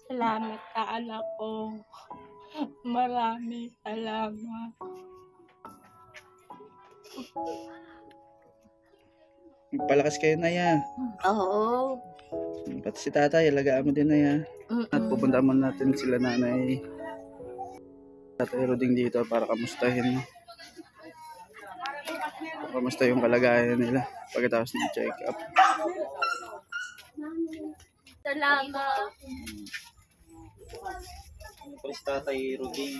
Salamat ka, anak ko. Maraming salamat. Palakas kayo na ya. Oo. Pati si tatay, alagaan mo din na ya. At pupunta mo natin sila nanay. Tatay Roding dito para kamustahin. Kamusta yung kalagayan nila pagkatapos ng check up. Salamat. Ito si Tatay Roding.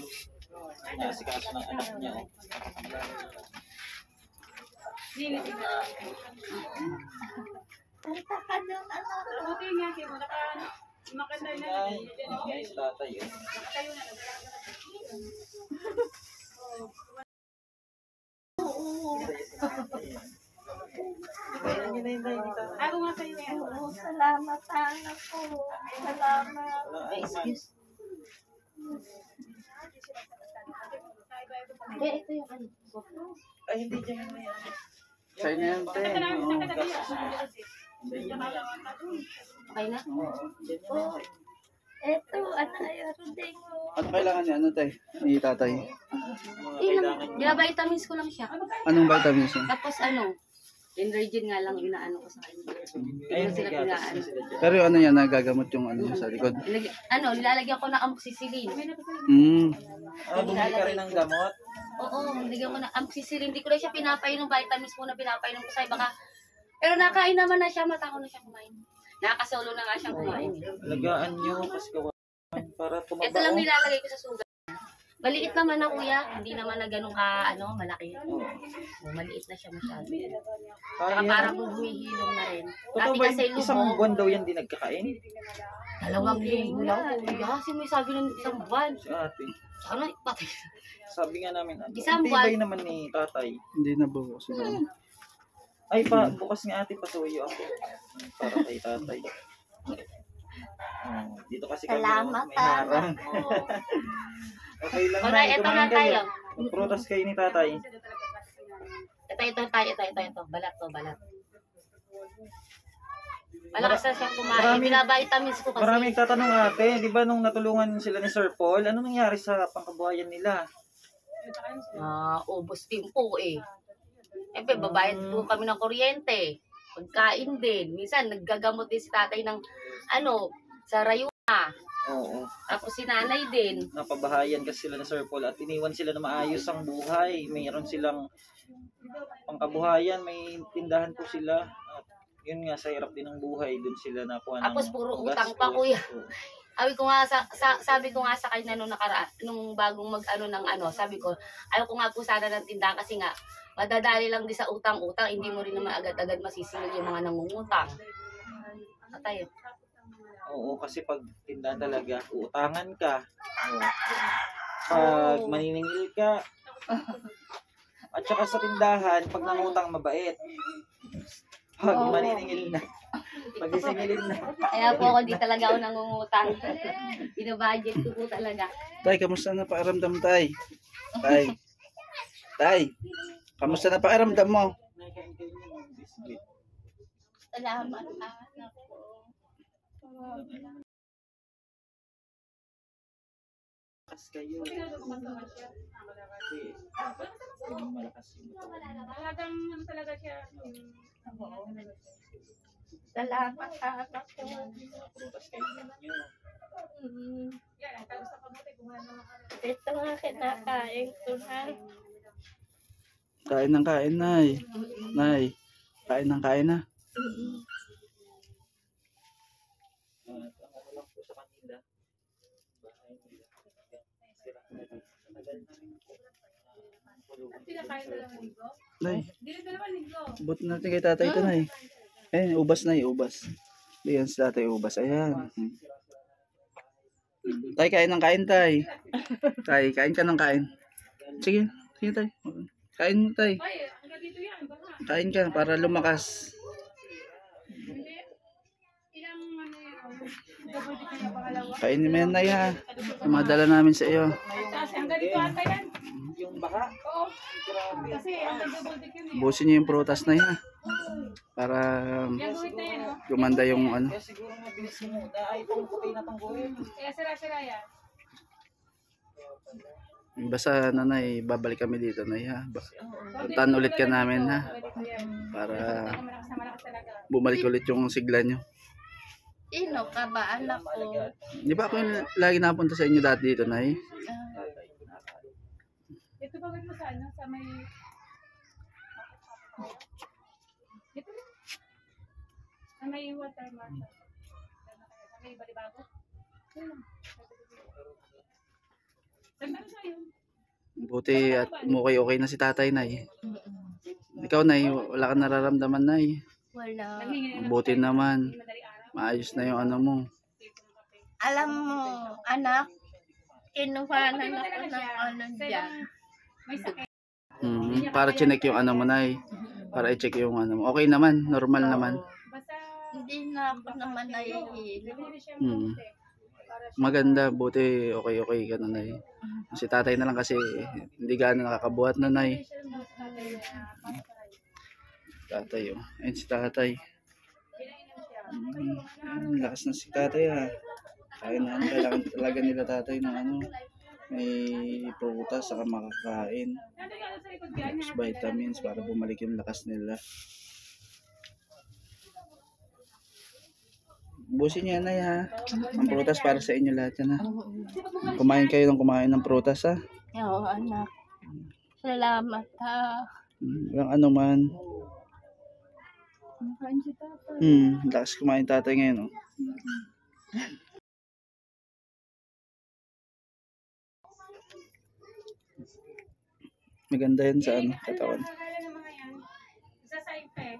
Nasikaso ng anak niya. Ay, si Tatay. Ako nga sa'yo yan. Salamat, anak ko. Salamat. Excuse. Ito yung ano. Ay, hindi dyan na yan. Sa'yo na yan, te. Okay na? Oh. Ito, ano yung Roding mo? Ano kailangan niya? Ano tay? Ni tatay? Vitamins ko lang siya. Anong vitamins niya? Tapos ano, Enragin nga lang inaano ko sa kanya. Hindi sila pinaano. Pero yung ano yan, nagagamot yung ano sa likod? Nilalagyan ko ng amoxicillin. Bumili ka rin ng gamot? Oo, nilagyan ko ng amoxicillin. Hindi ko na siya pinapainom, vitamins muna pinapainom ko sa'yo. Baka, pero nakain naman na siya, matako na siya kumain. Nakakasolo na nga siyang kumain. Alagaan niyo kasi kawan para tumaba. Ito lang nilalagay ko sa sugat. Maliit naman na kuya, hindi naman na ganun ka, malaki. Maliit na siya masyado. Saka parang humihilom na rin. Totoo ba isang buwan daw yan di nagkakain? 2 linggo lang kuya. Kasi may sabi ng isang buwan. Si ate. Ano, patay. Sabi nga namin, Isang tibay buwan. naman ni tatay. Hindi na bukas. Ay bukas nga ate pasuyo ako. Para kay tatay. Dito kasi kami Salamat, may harang. Okay lang na, Ito na tayo. Prutas kayo ni tatay. Ito. Balat. Malakas na siyang kumain. Binavitamins ko kasi. Maraming tatanong ate, di ba nung natulungan sila ni Sir Paul, ano nangyari sa pangkabuhayan nila? Ubos din po eh. Babayad po kami ng kuryente. Pagkain din. Minsan, naggagamot din si tatay ng, sa rayuma. Oo. Tapos si nanay din. Napabahayan kasi sila ni Sir Paul at iniwan sila na maayos ang buhay. Mayroon silang pangkabuhayan, may tindahan po sila. At yun nga, sa hirap din ng buhay. Doon sila nakuha ng Tapos puro utang gastos. pa kuya. Sabi ko nga sa kanya nung nung bagong sabi ko, ayaw ko nga po sana ng tindahan kasi nga, madadali lang din sa utang-utang, hindi mo rin naman agad-agad masisingil yung mga nangungutang. Tayo. Oo, kasi pag tindahan talaga, uutangan ka. Pag maniningil ka, at saka sa tindahan, pag nangutang mabait. Pag maniningil na, pag isingilin na. Kaya po ako di talaga ako nangungutang. Binabudget ko po talaga. Tay, kamusta na pakiramdam tay? Tay, kamusta na pakiramdam mo? Salamat, anak ko. Malakas kayo. Kasi dapat malakas yung Talagang talaga siya. Salamat, anak ko. prutas kayo ninyo. Yan, ang tago sa kamote, kumuha naman ka. Ito nga kinakain ko na. Kain ng kain, nay. Nay, kain ng kain na. Ang lang po sa kanila, bahay nila. Sira na rin. Tagal na rin po. Pinakain na lang ang linggo. Nay, Hindi na dalawang linggo. buti natin kay tatay ito, nay. Ayun, ubas na ubas. Diyan si tatay ubas. Ayan. Tay, kain ng kain, tay. Tay, kain ka ng kain. Sige, tay. Kain mo, tay. Ay, hanggang dito yan. Baka. Kain ka para lumakas. Hindi. Ilang double dito yung pangalawa. Kainin mo yan, nay, ha. Madala namin sa iyo. Kasi hanggang dito ata yan. Yung baka, Oo. Kasi hanggang double dito yun eh. Busin niyo yung prutas na yan, ha. Para Yung guhit na yan, oh. gumanda yung ano. Kaya siguro mabilis mo. Ay, itong puti na tong guhit. Kaya sira-sira yan. Basta nanay, babalik kami dito na ha. Puntahan ulit ka namin ha. Para Malakas talaga. bumalik ulit yung sigla nyo. Sino ka ba, anak ko? Di ba ako yung lagi napunta sa inyo dati dito, Nay? Dito ba mo sa ano? Sa may... Dito na. Sa may water market. Sa may balibago. Saan sa yun? Buti at okay na si tatay, Nay. Ikaw, Nay, wala ka nararamdaman, Nay. Wala. Buti naman. Maayos na yung ano mo. Alam mo, anak, kinuhanan ako ng ano dyan. May sakit. Para chinek yung ano mo, Nay. Para i-check yung ano mo. Okay naman, normal naman. Basta... Hindi na ako naman nahihilo. Maganda, buti okay ka na, Nay. Si tatay na lang kasi hindi gaano nakakabuhat na, Nay. Tatay, oh. Ayun si tatay. Lakas na si tatay, ha. Kailangan talaga nila tatay ng ano. May prutas, saka makakain. Tapos vitamins para bumalik yung lakas nila. Busin niya, Nay, ha. Ang prutas para sa inyo lahat yan, ha. Kumain kayo ng kumain ng prutas, ha. Oo, anak. Salamat, ha. Walang ano man. Makain si tatay. Lakas kumain tatay ngayon, oh. Maganda yan sa ano, katawan. Sa side pa eh.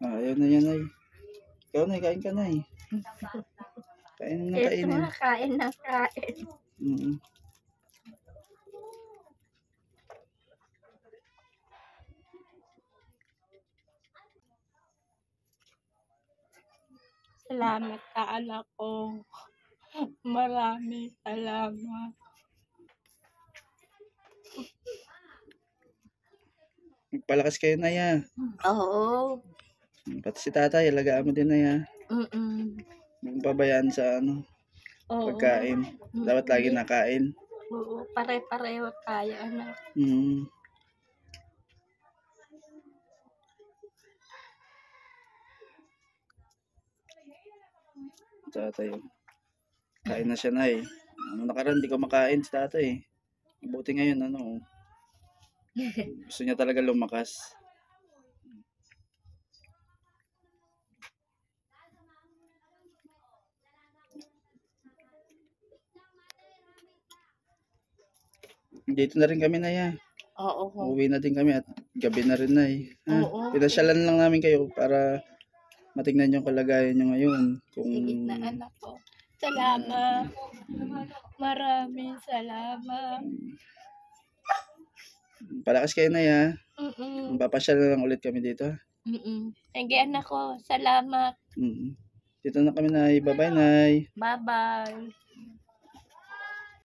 Ayaw na yan, Nay. Ikaw, Nay, kain ka, Nay. Kain na kain, Ito eh. na, kain na kain. Salamat ka, anak ko. Maraming salamat. Magpalakas kayo, Nay, ha. Oo. Pati si tatay, alagaan mo din, Nay, ha. Huwag pabayaan sa ano, Oo. pagkain. Dapat lagi nakain. Oo, pare-pareho tayo, anak. Tatay, oh. Kain na siya, Nay. Ano nakaraan, di ko makain si tatay. Buti ngayon, ano, oh. Gusto niya talaga lumakas. Dito na rin kami, Nay, ha. Oo. Uuwi na din kami at gabi na rin, Nay. Ha? Oo. Pinasyalan lang namin kayo para matignan yung kalagayan nyo ngayon. Kung Sige na, anak ko. Salamat. Maraming salamat. palakas kayo, Nay, ha. Mm-mm. Papasyal na lang ulit kami dito, ha. Mm-mm. Sige, anak ko. Salamat. Dito na kami, Nay. Bye-bye, Nay. Bye-bye.